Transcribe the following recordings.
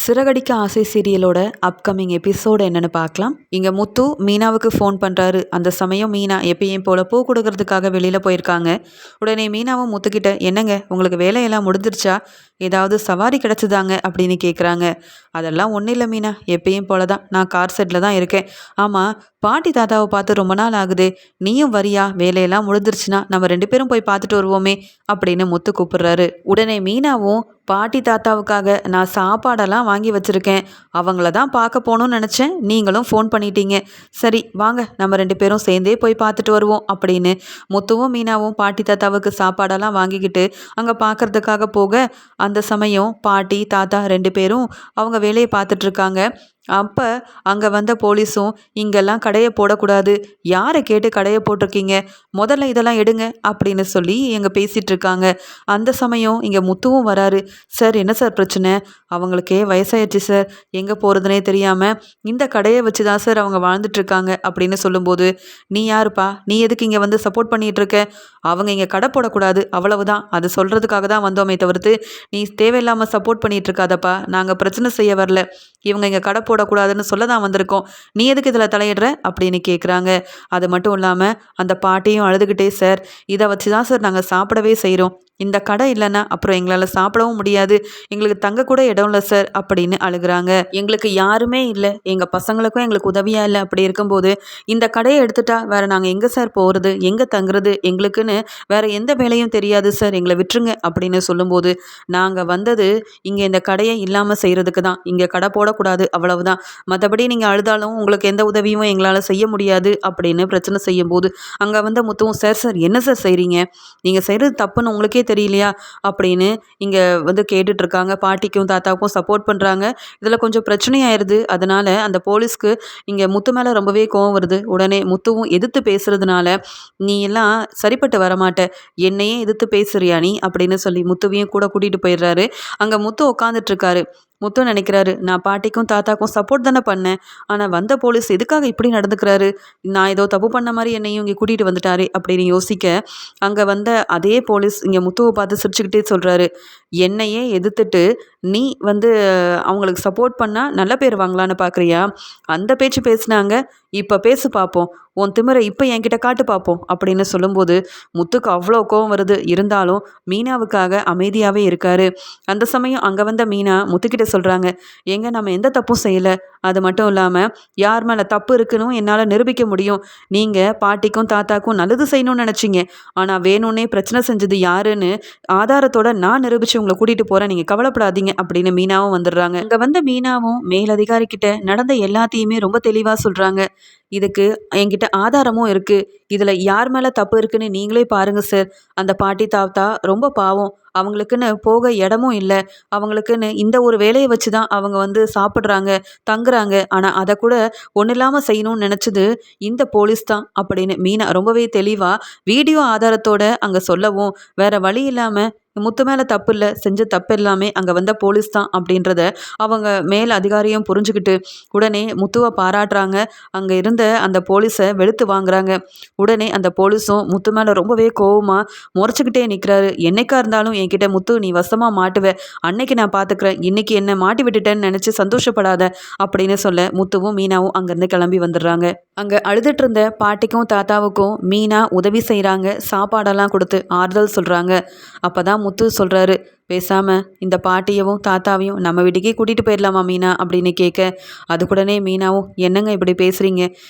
சிறகடிக்க ஆசை சீரியலோட upcoming episode என்னன்னு பார்க்கலாம். இங்கே முத்து மீனாவுக்கு ஃபோன் பண்ணுறாரு. அந்த சமயம் மீனா எப்பயும் போல் பூ கொடுக்கறதுக்காக வெளியில் போயிருக்காங்க. உடனே மீனாவும் முத்துக்கிட்ட, என்னங்க உங்களுக்கு வேலையெல்லாம் முடிஞ்சிருச்சா, ஏதாவது சவாரி கிடச்சிதாங்க அப்படின்னு கேட்குறாங்க. அதெல்லாம் ஒன்றும் இல்லை மீனா, எப்பயும் போல தான், நான் கார் செட்டில் தான் இருக்கேன். ஆமாம், பாட்டி தாத்தாவை பார்த்து ரொம்ப நாள் ஆகுது, நீயும் வரியா, வேலையெல்லாம் முடிஞ்சிருச்சுன்னா நம்ம 2 பேரும் போய் பார்த்துட்டு வருவோமே அப்படின்னு முத்து கூப்பிடுறாரு. உடனே மீனாவும், பாட்டி தாத்தாவுக்காக நான் சாப்பாடெல்லாம் வாங்கி வச்சுருக்கேன், அவங்கள தான் பார்க்க போகணும்னு நினச்சேன், நீங்களும் ஃபோன் பண்ணிட்டீங்க, சரி வாங்க நம்ம 2 பேரும் சேர்ந்தே போய் பார்த்துட்டு வருவோம் அப்படின்னு முத்துவும் மீனாவும் பாட்டி தாத்தாவுக்கு சாப்பாடெல்லாம் வாங்கிக்கிட்டு அங்கே பார்க்கறதுக்காக போக, அந்த சமயம் பாட்டி தாத்தா 2 பேரும் அவங்க வேலையை பார்த்துட்ருக்காங்க. அப்போ அங்கே வந்த போலீஸும், இங்கெல்லாம் கடையை போடக்கூடாது, யாரை கேட்டு கடையை போட்டிருக்கீங்க, முதல்ல இதெல்லாம் எடுங்க அப்படின்னு சொல்லி எங்கே பேசிகிட்டு இருக்காங்க. அந்த சமயம் இங்கே முத்துவும் வராரு. சார் என்ன சார் பிரச்சனை, அவங்களுக்கே வயசாயிடுச்சு சார், எங்கே போகிறதுனே தெரியாமல் இந்த கடையை வச்சு தான் சார் அவங்க வாழ்ந்துட்டுருக்காங்க அப்படின்னு சொல்லும்போது, நீ யாருப்பா, நீ எதுக்கு இங்கே வந்து சப்போர்ட் பண்ணிகிட்டு இருக்க, அவங்க இங்கே கடை போடக்கூடாது அவ்வளவுதான், அது சொல்கிறதுக்காக தான் வந்தோமே தவிர்த்து நீ தேவையில்லாமல் சப்போர்ட் பண்ணிகிட்டு இருக்காதப்பா, நாங்கள் பிரச்சனை செய்ய வரல, இவங்க இங்கே கடை போடக்கூடாதுன்னு சொல்ல தான் வந்திருக்கோம், நீ எதுக்கு இதில் தலையிடுற அப்படின்னு கேட்குறாங்க. அது மட்டும் இல்லாமல் அந்த பாட்டியும் அழுதுகிட்டே, சார் இதை வச்சு தான் சார் நாங்கள் சாப்பிடவே செய்கிறோம், இந்த கடை இல்லைன்னா அப்புறம் எங்களால் சாப்பிடவும் முடியாது, எங்களுக்கு தங்க கூட இடம் இல்லை சார் அப்படின்னு அழுகிறாங்க. எங்களுக்கு யாருமே இல்லை, எங்கள் பசங்களுக்கும் எங்களுக்கு உதவியாக இல்லை, அப்படி இருக்கும்போது இந்த கடையை எடுத்துட்டா வேறு நாங்கள் எங்கே சார் போகிறது, எங்கே தங்குறது, எங்களுக்குன்னு வேறு எந்த வேலையும் தெரியாது சார், எங்களை விட்டுருங்க அப்படின்னு சொல்லும்போது, நாங்கள் வந்தது இங்கே இந்த கடையை இல்லாமல் செய்கிறதுக்கு தான், இங்கே கடை போடக்கூடாது அவ்வளவுதான், மற்றபடி நீங்கள் அழுதாலும் உங்களுக்கு எந்த உதவியும் எங்களால் செய்ய முடியாது அப்படின்னு பிரச்சனை செய்யும்போது, அங்கே வந்த முத்துவும், சார் சார் என்ன சார் செய்கிறீங்க, நீங்கள் செய்கிறது தப்புன்னு உங்களுக்கே தெரியலையா அப்படின்னு இங்கே வந்து கேட்டுட்ருக்காங்க. பாட்டிக்கும் தாத்தாவுக்கும் சப்போர்ட் பண்ணுறாங்க. இதில் கொஞ்சம் பிரச்சனையாயிருது. அதனால் அந்த போலீஸ்க்கு இங்கே முத்து மேலே ரொம்பவே கோவம் வருது. உடனே முத்துவும் எதிர்த்து பேசுகிறதுனால, நீ எல்லாம் சரிப்பட்டு வரமாட்ட, என்னையே எதிர்த்து பேசுறியா நீ அப்படின்னு சொல்லி முத்துவையும் கூட கூட்டிகிட்டு போயிடுறாரு. அங்கே முத்து உட்காந்துட்ருக்காரு. முத்து நினைக்கிறாரு, நான் பாட்டிக்கும் தாத்தாக்கும் சப்போர்ட் தானே பண்ணேன், ஆனால் வந்த போலீஸ் எதுக்காக இப்படி நடந்துக்கிறாரு, நான் ஏதோ தப்பு பண்ண மாதிரி என்னையும் இங்கே கூட்டிகிட்டு வந்துட்டாரு அப்படின்னு யோசிக்க, அங்கே வந்த அதே போலீஸ் இங்கே முத்துவை பார்த்து சிரிச்சுக்கிட்டே சொல்கிறாரு, என்னையே எதிர்த்துட்டு நீ வந்து அவங்களுக்கு சப்போர்ட் பண்ணால் நல்ல பேர் வாங்கலான்னு பார்க்குறியா, அந்த பேச்சு பேசுனாங்க, இப்போ பேசு பார்ப்போம், உன் திமிரை இப்போ என்கிட்ட காட்டு பார்ப்போம் அப்படின்னு சொல்லும்போது முத்துக்கு அவ்வளோ கோவம் வருது. இருந்தாலும் மீனாவுக்காக அமைதியாகவே இருக்காரு. அந்த சமயம் அங்கே வந்த மீனா முத்துக்கிட்ட சொல்கிறாங்க, ஏங்க நம்ம எந்த தப்பும் செய்யலை, அது மட்டும் இல்லாமல் யார் மேலே தப்பு இருக்குன்னு என்னால் நிரூபிக்க முடியும், நீங்கள் பாட்டிக்கும் தாத்தாக்கும் நல்லது செய்யணும்னு நினச்சிங்க, ஆனால் வேணும்னே பிரச்சனை செஞ்சது யாருன்னு ஆதாரத்தோட நான் நிரூபித்து உங்களை கூட்டிகிட்டு போகிறேன், நீங்கள் கவலைப்படாதீங்க அப்படின்னு மீனாவும் வந்துடுறாங்க. அங்கே வந்த மீனாவும் மேலதிகாரிக்கிட்ட நடந்த எல்லாத்தையுமே ரொம்ப தெளிவாக சொல்கிறாங்க. இதுக்கு என்கிட்ட ஆதாரமும் இருக்குது, இதில் யார் மேலே தப்பு இருக்குன்னு நீங்களே பாருங்கள் சார், அந்த பாட்டி தாத்தா ரொம்ப பாவம், அவங்களுக்குன்னு போக இடமும் இல்லை, அவங்களுக்குன்னு இந்த ஒரு வேலையை வச்சு தான் அவங்க வந்து சாப்பிட்றாங்க தங்குறாங்க, ஆனால் அதை கூட ஒன்றும் இல்லாமல் செய்யணும்னு நினச்சது இந்த போலீஸ் தான் அப்படின்னு மீனா ரொம்பவே தெளிவாக வீடியோ ஆதாரத்தோட அங்கே சொல்லவும், வேறு வழி இல்லாமல் முத்து மேலே தப்பு இல்லை, செஞ்ச தப்பு எல்லாமே அங்கே வந்த போலீஸ் தான் அப்படின்றத அவங்க மேல் அதிகாரியும் புரிஞ்சுக்கிட்டு உடனே முத்துவை பாராட்டுறாங்க. அங்கே இருந்த அந்த போலீஸை வெளுத்து வாங்குறாங்க. உடனே அந்த போலீஸும் முத்து மேலே ரொம்பவே கோவமாக முறைச்சிக்கிட்டே நிற்கிறாரு. என்னைக்கா இருந்தாலும் என்கிட்ட முத்து நீ வசமாக மாட்டுவ, அன்னைக்கு நான் பார்த்துக்கிறேன், இன்னைக்கு என்னை மாட்டி விட்டுட்டேன்னு நினச்சி சந்தோஷப்படாத அப்படின்னு சொல்ல முத்துவும் மீனாவும் அங்கேருந்து கிளம்பி வந்துடுறாங்க. அங்கே அழுதுட்டு இருந்த பாட்டிக்கும் தாத்தாவுக்கும் மீனா உதவி செய்கிறாங்க, சாப்பாடெல்லாம் கொடுத்து ஆறுதல் சொல்கிறாங்க. அப்போ தான் முத்து சொல்கிறாரு, பேசாமல் இந்த பாட்டியவும் தாத்தாவையும் நம்ம வீட்டுக்கே கூட்டிகிட்டு போயிடலாமா மீனா அப்படின்னு கேட்க, அதுக்குடனே மீனாவும், என்னங்க இப்படி பேசுகிறீங்க,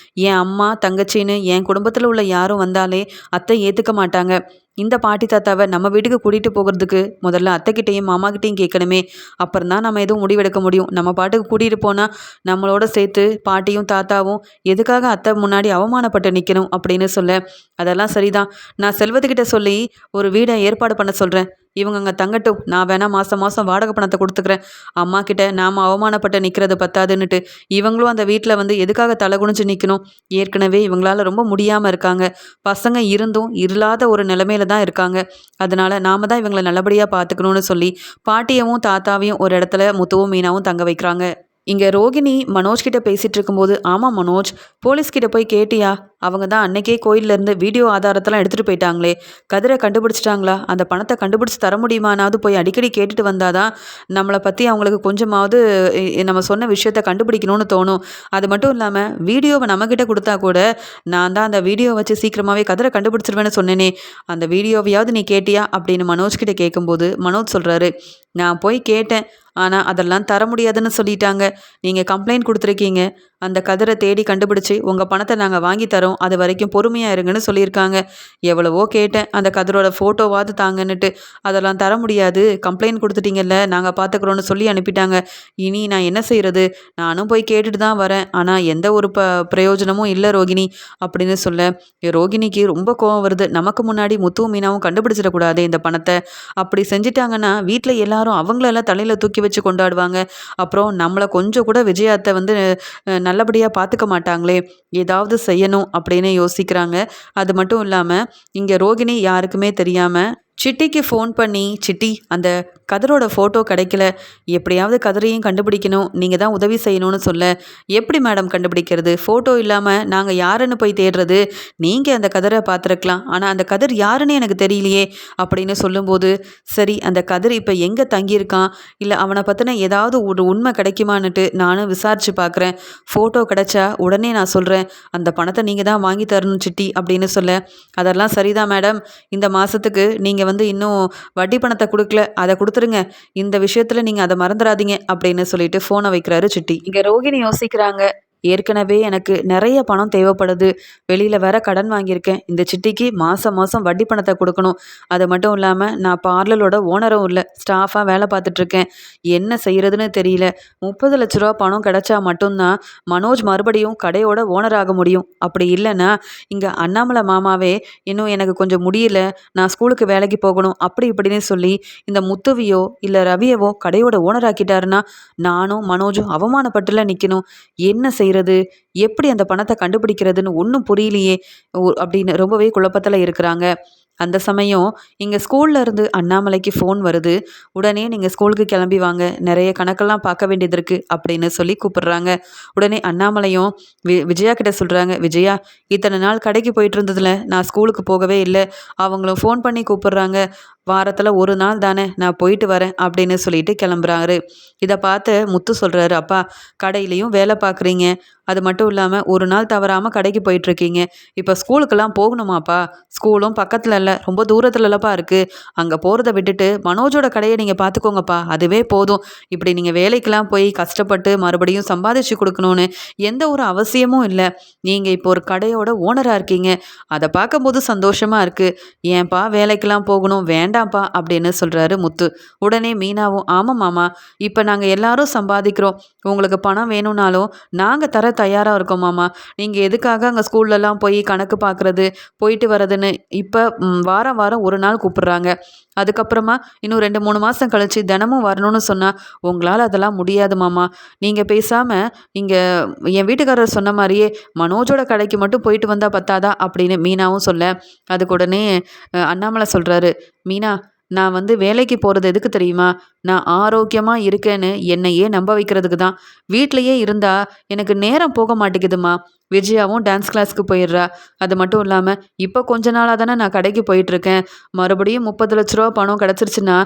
என் அம்மா தங்கச்சின்னு என் குடும்பத்தில் உள்ள யாரும் வந்தாலே அத்தை ஏற்றுக்க மாட்டாங்க, இந்த பாட்டி தாத்தாவை நம்ம வீட்டுக்கு கூட்டிகிட்டு போகிறதுக்கு முதல்ல அத்தைக்கிட்டையும் மாமாக்கிட்டையும் கேட்கணுமே, அப்புறம் தான் நம்ம எதுவும் முடிவெடுக்க முடியும், நம்ம பாட்டுக்கு கூட்டிகிட்டு போனால் நம்மளோட சேர்த்து பாட்டியும் தாத்தாவும் எதுக்காக அத்தை முன்னாடி அவமானப்பட்டு நிற்கணும் அப்படின்னு சொல்ல, அதெல்லாம் சரிதான், நான் செல்வத்துக்கிட்ட சொல்லி ஒரு வீடை ஏற்பாடு பண்ண சொல்கிறேன், இவங்க அங்கே தங்கட்டும், நான் வேணால் மாதம் மாதம் வாடகை பணத்தை கொடுத்துக்கிறேன், அம்மா கிட்ட நாம் அவமானப்பட்டு நிற்கிறது பத்தாதுன்னுட்டு இவங்களும் அந்த வீட்டில் வந்து எதுக்காக தலை குனிஞ்சு நிற்கணும், ஏற்கனவே இவங்களால ரொம்ப முடியாமல் இருக்காங்க, பசங்க இருந்தும் இல்லாத ஒரு நிலைமையில தான் இருக்காங்க, அதனால் நாம் தான் இவங்களை நல்லபடியாக பார்த்துக்கணும்னு சொல்லி பாட்டியவும் தாத்தாவையும் ஒரு இடத்துல முத்துவும் மீனாவும் தங்க வைக்கிறாங்க. இங்கே ரோகிணி மனோஜ் கிட்ட பேசிகிட்டு இருக்கும்போது, ஆமாம் மனோஜ், போலீஸ்கிட்ட போய் கேட்டியா, அவங்க தான் அன்னைக்கே கோயில்லேருந்து வீடியோ ஆதாரத்தெல்லாம் எடுத்துகிட்டு போயிட்டாங்களே, கதிரை கண்டுபிடிச்சிட்டாங்களா, அந்த பணத்தை கண்டுபிடிச்சி தர முடியுமானாவது போய் அடிக்கடி கேட்டுட்டு வந்தாதான் நம்மளை பற்றி அவங்களுக்கு கொஞ்சமாவது நம்ம சொன்ன விஷயத்த கண்டுபிடிக்கணும்னு தோணும். அது மட்டும் இல்லாமல் வீடியோவை நம்மக்கிட்ட கொடுத்தா கூட நான் தான் அந்த வீடியோ வச்சு சீக்கிரமாகவே கதிரை கண்டுபிடிச்சிருவேன்னு சொன்னேனே, அந்த வீடியோவையாவது நீ கேட்டியா அப்படின்னு மனோஜ் கிட்ட கேட்கும்போது மனோஜ் சொல்கிறாரு, நான் போய் கேட்டேன். ஆனால் அதெல்லாம் தர முடியாதுன்னு சொல்லிட்டாங்க. நீங்கள் கம்ப்ளைண்ட் கொடுத்துருக்கீங்க. அந்த கதிரை தேடி கண்டுபிடிச்சி உங்கள் பணத்தை நாங்கள் வாங்கி தரோம். அது வரைக்கும் பொறுமையாக இருங்கன்னு சொல்லியிருக்காங்க. எவ்வளவோ கேட்டேன் அந்த கதிரோட ஃபோட்டோவாவது தாங்கன்னுட்டு. அதெல்லாம் தர முடியாது. கம்ப்ளைண்ட் கொடுத்துட்டீங்கல்ல, நாங்கள் பார்த்துக்குறோன்னு சொல்லி அனுப்பிட்டாங்க. இனி நான் என்ன செய்கிறது? நானும் போய் கேட்டுட்டு தான் வரேன். ஆனால் எந்த ஒரு பிரயோஜனமும் இல்லை ரோகிணி அப்படின்னு சொல்ல, ரோகிணிக்கு ரொம்ப கோவம் வருது. நமக்கு முன்னாடி முத்துவும் மீனாவும் கண்டுபிடிச்சிடக்கூடாது இந்த பணத்தை. அப்படி செஞ்சிட்டாங்கன்னா வீட்டில் எல்லாரும் அவங்களெல்லாம் தலையில் தூக்கி வச்சு கொண்டாடுவாங்க. அப்புறம் நம்மளை கொஞ்சம் கூட விஜயாத்தை வந்து நல்லபடியாக பார்த்துக்க மாட்டாங்களே, ஏதாவது செய்யணும் அப்படின்னு யோசிக்கிறாங்க. அது மட்டும் இல்லாமல் இங்கே ரோகிணி யாருக்குமே தெரியாமல் சிட்டிக்கு ஃபோன் பண்ணி, சிட்டி அந்த கதிரோட ஃபோட்டோ கிடைக்கல, எப்படியாவது கதிரையும் கண்டுபிடிக்கணும், நீங்கள் தான் உதவி செய்யணும்னு சொல்ல, எப்படி மேடம் கண்டுபிடிக்கிறது, ஃபோட்டோ இல்லாமல் நாங்கள் யாருன்னு போய் தேடுறது, நீங்கள் அந்த கதிரை பார்த்துருக்கலாம், ஆனால் அந்த கதிர் யாருன்னு எனக்கு தெரியலையே அப்படின்னு சொல்லும்போது, சரி அந்த கதிர் இப்போ எங்கே தங்கியிருக்கான், இல்லை அவனை பற்றின ஏதாவது ஒரு உண்மை கிடைக்குமான்னுட்டு நானும் விசாரித்து பார்க்குறேன், ஃபோட்டோ கிடைச்சா உடனே நான் சொல்கிறேன், அந்த பணத்தை நீங்கள் தான் வாங்கி தரணும் சிட்டி அப்படின்னு சொல்ல, அதெல்லாம் சரிதான் மேடம், இந்த மாதத்துக்கு நீங்கள் வந்து இன்னும் வட்டி பணத்தை கொடுக்கல, அதை கொடுத்துருங்க, இந்த விஷயத்தில் நீங்கள் அதை மறந்துடாதீங்க அப்படின்னு சொல்லிட்டு ஃபோனை வைக்கிறாரு சிட்டி. இங்கே ரோகிணி யோசிக்கிறாங்க, ஏற்கனவே எனக்கு நிறைய பணம் தேவைப்படுது, வெளியில் வேற கடன் வாங்கியிருக்கேன், இந்த சிட்டிக்கு மாதம் மாதம் வட்டி பணத்தை கொடுக்கணும், அது மட்டும் இல்லாமல் நான் பார்லரோட ஓனரும் இல்லை, ஸ்டாஃபாக வேலை பார்த்துட்ருக்கேன், என்ன செய்கிறதுன்னு தெரியல, 30 லட்ச ரூபா பணம் கிடைச்சா மட்டும்தான் மனோஜ் மறுபடியும் கடையோட ஓனர் ஆக முடியும், அப்படி இல்லைன்னா இங்கே அண்ணாமலை மாமாவே இன்னும் எனக்கு கொஞ்சம் முடியல, நான் ஸ்கூலுக்கு வேலைக்கு போகணும் அப்படி இப்படின்னு சொல்லி இந்த முத்துவியோ இல்லை ரவியவோ கடையோட ஓனர் ஆக்கிட்டாருன்னா நானும் மனோஜும் அவமானப்பட்டுல நிற்கணும், என்ன செய்கிறது, எப்படி அந்த பணத்தை கண்டுபிடிக்கிறதுன்னு ஒன்றும் புரியலையே அப்படின்னு ரொம்பவே குழப்பத்தில் இருக்கிறாங்க. அந்த சமயம் இங்கே ஸ்கூல்ல இருந்து அண்ணாமலைக்கு ஃபோன் வருது. உடனே நீங்கள் ஸ்கூலுக்கு கிளம்பி வாங்க, நிறைய கணக்கெல்லாம் பார்க்க வேண்டியது இருக்குது அப்படின்னு சொல்லி கூப்பிடுறாங்க. உடனே அண்ணாமலையும் விஜயா கிட்ட சொல்கிறாங்க, விஜயா இத்தனை நாள் கடைக்கு போயிட்டு இருந்ததில் நான் ஸ்கூலுக்கு போகவே இல்லை, அவங்களும் ஃபோன் பண்ணி கூப்பிடுறாங்க, வாரத்தில் ஒரு நாள் தானே நான் போயிட்டு வரேன் அப்படின்னு சொல்லிட்டு கிளம்புறாரு. இதை பார்த்து முத்து சொல்கிறாரு, அப்பா கடையிலையும் வேலை பார்க்குறீங்க, அது மட்டும் இல்லாமல் ஒரு நாள் தவறாமல் கடைக்கு போயிட்டுருக்கீங்க, இப்போ ஸ்கூலுக்கெல்லாம் போகணுமாப்பா, ஸ்கூலும் பக்கத்தில் இல்லை ரொம்ப தூரத்துலப்பா இருக்குது, அங்கே போகிறத விட்டுட்டு மனோஜோட கடையை நீங்கள் பார்த்துக்கோங்கப்பா, அதுவே போதும், இப்படி நீங்கள் வேலைக்கெல்லாம் போய் கஷ்டப்பட்டு மறுபடியும் சம்பாதிச்சு கொடுக்கணும்னு எந்த ஒரு அவசியமும் இல்லை, நீங்கள் இப்போ ஒரு கடையோட ஓனராக இருக்கீங்க, அதை பார்க்கும்போது சந்தோஷமாக இருக்குது, ஏன்பா வேலைக்கெல்லாம் போகணும், வேண்டாம்ப்பா அப்படின்னு சொல்கிறாரு முத்து. உடனே மீனாவும், ஆமாம் மாமா, இப்போ நாங்கள் எல்லாரும் சம்பாதிக்கிறோம், உங்களுக்கு பணம் வேணும்னாலும் நாங்கள் தர தயாராக இருக்கோம் மாமா, நீங்கள் எதுக்காக அங்கே ஸ்கூல்லலாம் போய் கணக்கு பார்க்குறது போயிட்டு வர்றதுன்னு, இப்போ வாரம் வாரம் ஒரு நாள் கூப்பிட்றாங்க, அதுக்கப்புறமா இன்னும் 2-3 மாதம் கழித்து தினமும் வரணும்னு சொன்னால் உங்களால் அதெல்லாம் முடியாது மாமா, நீங்கள் பேசாமல் இங்கே என் வீட்டுக்காரர் சொன்ன மாதிரியே மனோஜோட கடைக்கு மட்டும் போயிட்டு வந்தால் பத்தாதா அப்படின்னு மீனாவும் சொல்ல, அதுக்கு உடனே அண்ணாமலை சொல்கிறாரு, மீனா நான் வந்து வேலைக்கு போகிறது எதுக்கு தெரியுமா, நான் ஆரோக்கியமாக இருக்கேன்னு என்னையே நம்ப வைக்கிறதுக்கு தான், வீட்லேயே இருந்தால் எனக்கு நேரம் போக மாட்டேங்குதுமா, விஜயாவும் டான்ஸ் கிளாஸ்க்கு போயிடுறா, அது மட்டும் இல்லாமல் இப்போ கொஞ்ச நாளாக தானே நான் கடைக்கு போயிட்டுருக்கேன், மறுபடியும் 30 லட்ச ரூபா பணம் கிடச்சிருச்சுன்னா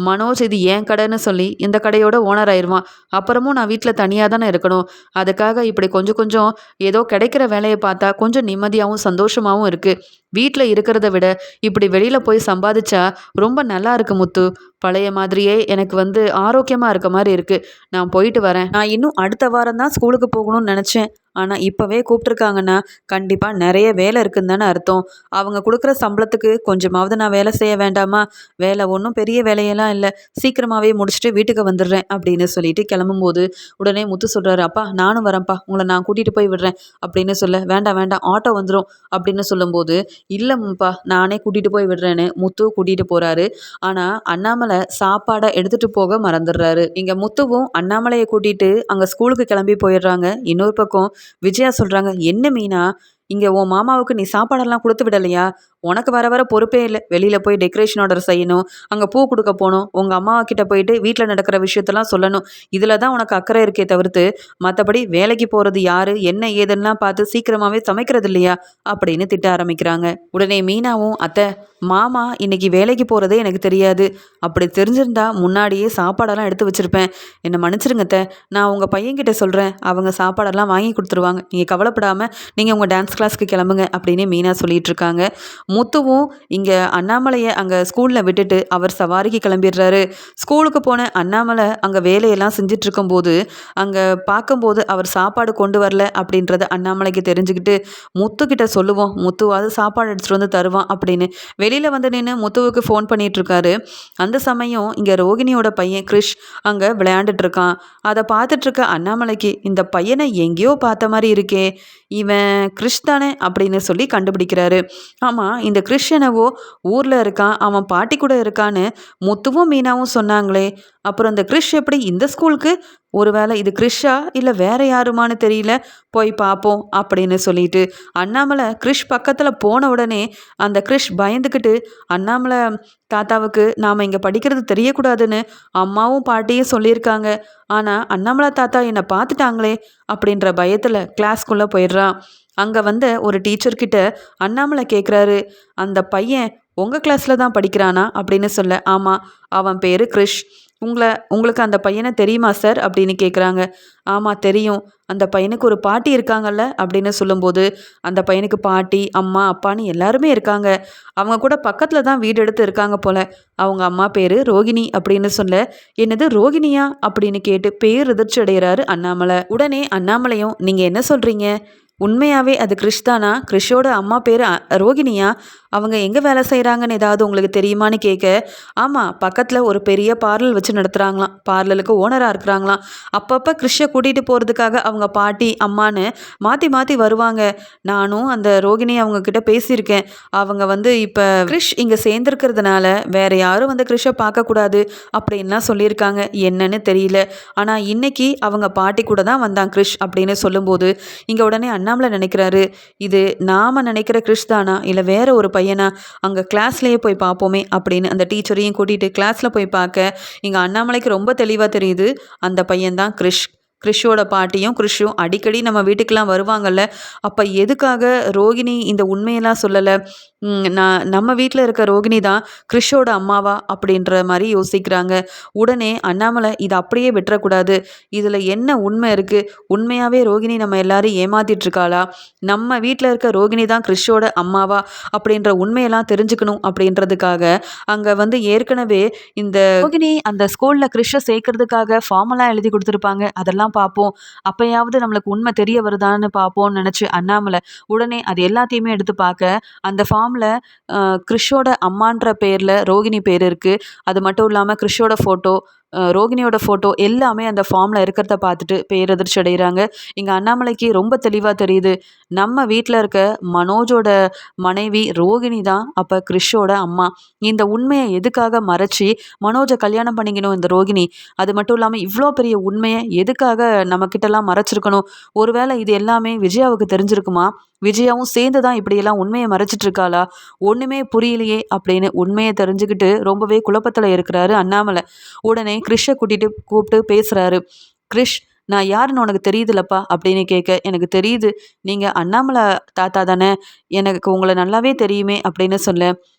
மனோஜ் இது ஏன் கடைன்னு சொல்லி இந்த கடையோட ஓனர் ஆயிடுவான், அப்புறமும் நான் வீட்டில் தனியாக தானே இருக்கணும், அதுக்காக இப்படி கொஞ்சம் கொஞ்சம் ஏதோ கிடைக்கிற வேலையை பார்த்தா கொஞ்சம் நிம்மதியாகவும் சந்தோஷமாகவும் இருக்குது, வீட்டில் இருக்கிறத விட இப்படி வெளியில் போய் சம்பாதிச்சா ரொம்ப நல்லா இருக்கு முத்து, பழைய மாதிரியே எனக்கு வந்து ஆரோக்கியமாக இருக்க மாதிரி இருக்குது, நான் போயிட்டு வரேன், நான் இன்னும் அடுத்த வாரம் தான் ஸ்கூலுக்கு போகணும்னு நினச்சேன், ஆனால் இப்போவே கூப்பிட்ருக்காங்கன்னா கண்டிப்பாக நிறைய வேலை இருக்குன்னு தானே அர்த்தம், அவங்க கொடுக்குற சம்பளத்துக்கு கொஞ்சமாவது நான் வேலை செய்ய வேண்டாமா, வேலை ஒன்றும் பெரிய வேலையெல்லாம் இல்லை, சீக்கிரமாகவே முடிச்சுட்டு வீட்டுக்கு வந்துடுறேன் அப்படின்னு சொல்லிட்டு கிளம்பும்போது உடனே முத்து சொல்கிறாரு, அப்பா நானும் வரேன்ப்பா, உங்களை நான் கூட்டிகிட்டு போய் விடுறேன் அப்படின்னு சொல்ல, வேண்டாம் வேண்டாம் ஆட்டோ வந்துடும் அப்படின்னு சொல்லும்போது, இல்லைப்பா நானே கூட்டிகிட்டு போய் விடுறேன்னு முத்து கூட்டிகிட்டு போகிறாரு. ஆனால் அண்ணாமலை சாப்பாடை எடுத்துகிட்டு போக மறந்துடுறாரு. இங்கே முத்துவும் அண்ணாமலையை கூட்டிகிட்டு அங்கே ஸ்கூலுக்கு கிளம்பி போயிடுறாங்க. இன்னொரு பக்கம் விஜயா சொல்கிறாங்க, என்ன மீனா இங்கே உன் மாமாவுக்கு நீ சாப்பாடெல்லாம் கொடுத்து விடலையா, உனக்கு வர வர பொறுப்பே இல்லை. வெளியில் போய் டெக்கரேஷன் ஆர்டர் செய்யணும், அங்கே பூ கொடுக்க போகணும், உங்கள் அம்மா கிட்ட போயிட்டு வீட்டில் நடக்கிற விஷயத்தெல்லாம் சொல்லணும். இதில் தான் உனக்கு அக்கறை இருக்கே தவிர்த்து மற்றபடி வேலைக்கு போகிறது யார் என்ன ஏதுன்னெலாம் பார்த்து சீக்கிரமாகவே சமைக்கிறது இல்லையா அப்படின்னு திட்ட ஆரம்பிக்கிறாங்க. உடனே மீனாவும், அத்தை மாமா இன்னைக்கு வேலைக்கு போகிறதே எனக்கு தெரியாது. அப்படி தெரிஞ்சிருந்தா முன்னாடியே சாப்பாடெல்லாம் எடுத்து வச்சுருப்பேன். என்னை மன்னிச்சிருங்க அத்தை. நான் உங்கள் பையன்கிட்ட சொல்கிறேன், அவங்க சாப்பாடெல்லாம் வாங்கி கொடுத்துருவாங்க. நீங்கள் கவலைப்படாமல் நீங்கள் உங்கள் டான்ஸ் கிளாஸ்க்கு கிளம்புங்க அப்படின்னு மீனா சொல்லிட்டு இருக்காங்க. முத்துவும் இங்கே அண்ணாமலையை அங்கே ஸ்கூலில் விட்டுட்டு அவர் சவாரிக்கு கிளம்பிடுறாரு. ஸ்கூலுக்கு போன அண்ணாமலை அங்கே வேலையெல்லாம் செஞ்சுட்டு இருக்கும்போது அங்கே பார்க்கும்போது அவர் சாப்பாடு கொண்டு வரல அப்படின்றத அண்ணாமலைக்கு தெரிஞ்சுக்கிட்டு, முத்துக்கிட்ட சொல்லுவோம், முத்துவாது சாப்பாடு எடுத்துகிட்டு வந்து தருவான் அப்படின்னு வெளியில் வந்து நின்று முத்துவுக்கு ஃபோன் பண்ணிட்டு இருக்காரு. அந்த சமயம் இங்கே ரோகிணியோட பையன் கிரிஷ் அங்கே விளையாண்டுட்டு இருக்கான். அதை பார்த்துட்டு இருக்க அண்ணாமலைக்கு இந்த பையனை எங்கேயோ பார்த்த மாதிரி இருக்கே, இவன் கிரிஷ் தானே அப்படின்னு சொல்லி கண்டுபிடிக்கிறாரு. ஆமாம், இந்த கிரிஷ் என்னவோ ஊரில் இருக்கான், அவன் பாட்டி கூட இருக்கான்னு முத்துவும் மீனாவும் சொன்னாங்களே, அப்புறம் இந்த கிரிஷ் எப்படி இந்த ஸ்கூலுக்கு? ஒருவேளை இது கிரிஷா இல்லை வேற யாருமான்னு தெரியல, போய் பார்ப்போம் அப்படின்னு சொல்லிட்டு அண்ணாமலை கிரிஷ் பக்கத்தில் போன உடனே அந்த கிரிஷ் பயந்துக்கிட்டு, அண்ணாமலை தாத்தாவுக்கு நாம் இங்கே படிக்கிறது தெரியக்கூடாதுன்னு அம்மாவும் பாட்டியும் சொல்லியிருக்காங்க, ஆனால் அண்ணாமலை தாத்தா என்னை பார்த்துட்டாங்களே அப்படின்ற பயத்தில் கிளாஸ்க்குள்ளே போயிடுறான். அங்கே வந்த ஒரு டீச்சர்கிட்ட அண்ணாமலை கேட்குறாரு, அந்த பையன் உங்கள் கிளாஸில் தான் படிக்கிறானா அப்படின்னு சொல்ல, ஆமாம் அவன் பேர் கிரிஷ். உங்களுக்கு அந்த பையனை தெரியுமா சார் அப்படின்னு கேட்குறாங்க. ஆமாம் தெரியும், அந்த பையனுக்கு ஒரு பாட்டி இருக்காங்கல்ல அப்படின்னு சொல்லும்போது, அந்த பையனுக்கு பாட்டி அம்மா அப்பான்னு எல்லாருமே இருக்காங்க, அவங்க கூட பக்கத்தில் தான் வீடு எடுத்து இருக்காங்க போல், அவங்க அம்மா பேர் ரோகிணி அப்படின்னு சொல்ல, என்னது ரோகிணியா அப்படின்னு கேட்டு பேர் எதிர்ச்சி அடைகிறாரு அண்ணாமலை. உடனே அண்ணாமலையும், நீங்கள் என்ன சொல்கிறீங்க, உண்மையாகவே அது கிரிஷ் தானா? கிரிஷோட அம்மா பேர் ரோகிணியா? அவங்க எங்கே வேலை செய்கிறாங்கன்னு ஏதாவது உங்களுக்கு தெரியுமான்னு கேட்க, ஆமாம் பக்கத்தில் ஒரு பெரிய பார்லர் வச்சு நடத்துகிறாங்களாம், பார்லருக்கு ஓனராக இருக்கிறாங்களாம். அப்பப்போ கிரிஷை கூட்டிகிட்டு போகிறதுக்காக அவங்க பாட்டி அம்மான்னு மாற்றி மாற்றி வருவாங்க. நானும் அந்த ரோகிணி அவங்கக்கிட்ட பேசியிருக்கேன். அவங்க வந்து இப்போ கிரிஷ் இங்கே சேர்ந்துருக்கிறதுனால வேற யாரும் வந்து கிரிஷை பார்க்கக்கூடாது அப்படின்லாம் சொல்லியிருக்காங்க. என்னன்னு தெரியல, ஆனால் இன்னைக்கு அவங்க பாட்டி கூட தான் வந்தாங்க கிரிஷ் அப்படின்னு சொல்லும்போது இங்கே உடனே அண்ணாமலை நினைக்கிறாரு, இது நாம் நினைக்கிற கிரிஷ் தானா இல்லை வேற ஒரு பையனா? அங்கே கிளாஸ்லேயே போய் பார்ப்போமே அப்படின்னு அந்த டீச்சரையும் கூட்டிகிட்டு கிளாஸில் போய் பார்க்க இங்கே அண்ணாமலைக்கு ரொம்ப தெளிவாக தெரியுது, அந்த பையன்தான் கிரிஷ். கிரிஷோட பாட்டியும் கிரிஷும் அடிக்கடி நம்ம வீட்டுக்கெலாம் வருவாங்கல்ல, அப்போ எதுக்காக ரோகிணி இந்த உண்மையெல்லாம் சொல்லலை, நம்ம வீட்டில் இருக்க ரோகிணி தான் கிரிஷோட அம்மாவா அப்படின்ற மாதிரி யோசிக்கிறாங்க. உடனே அண்ணாமலை இதை அப்படியே விட்டுறக்கூடாது, இதில் என்ன உண்மை இருக்குது, உண்மையாகவே ரோகிணி நம்ம எல்லாரும் ஏமாத்திட்டுருக்காளா, நம்ம வீட்டில் இருக்க ரோகிணி தான் கிரிஷோட அம்மாவா அப்படின்ற உண்மையெல்லாம் தெரிஞ்சுக்கணும் அப்படின்றதுக்காக அங்கே வந்து ஏற்கனவே இந்த ரோகிணி அந்த ஸ்கூலில் கிரிஷை சேர்க்கறதுக்காக ஃபார்மெல்லாம் எழுதி கொடுத்துருப்பாங்க, அதெல்லாம் பார்ப்போம், அப்பயாவது நம்மளுக்கு உண்மை தெரிய வருதான்னு பார்ப்போம்னு நினச்சி அண்ணாமலை உடனே அது எல்லாத்தையுமே எடுத்து பார்க்க அந்த ஃபார்மில் கிரிஷோட அம்மான்ற பேரில் ரோகிணி பேர் இருக்குது. அது மட்டும் இல்லாமல் கிரிஷோட ஃபோட்டோ ரோகிணியோட ஃபோட்டோ எல்லாமே அந்த ஃபார்மில் இருக்கிறத பார்த்துட்டு பேரதிர்ச்சி அடைகிறாங்க. இங்கே அண்ணாமலைக்கு ரொம்ப தெளிவாக தெரியுது, நம்ம வீட்டில் இருக்க மனோஜோட மனைவி ரோகிணி தான் அப்போ கிரிஷோட அம்மா. இந்த உண்மையை எதுக்காக மறைச்சி மனோஜை கல்யாணம் பண்ணிக்கணும் இந்த ரோகிணி? அது மட்டும் இல்லாமல் இவ்வளோ பெரிய உண்மையை எதுக்காக நம்மக்கிட்டலாம் மறைச்சிருக்கணும்? ஒருவேளை இது எல்லாமே விஜயாவுக்கு தெரிஞ்சிருக்குமா? விஜயாவும் சேர்ந்து தான் இப்படியெல்லாம் உண்மையை மறைச்சிட்டு இருக்காளா? ஒன்றுமே புரியலையே அப்படின்னு உண்மையை தெரிஞ்சுக்கிட்டு ரொம்பவே குழப்பத்தில் இருக்கிறாரு அண்ணாமலை. உடனே கிரிஷை கூப்பிட்டு பேசுகிறாரு. கிரிஷ், நான் யாருன்னு உனக்கு தெரியுதுலப்பா அப்படின்னு கேட்க, எனக்கு தெரியுது, நீங்கள் அண்ணாமலை தாத்தா தானே, எனக்கு உங்களை நல்லாவே தெரியுமே அப்படின்னு சொல்ல,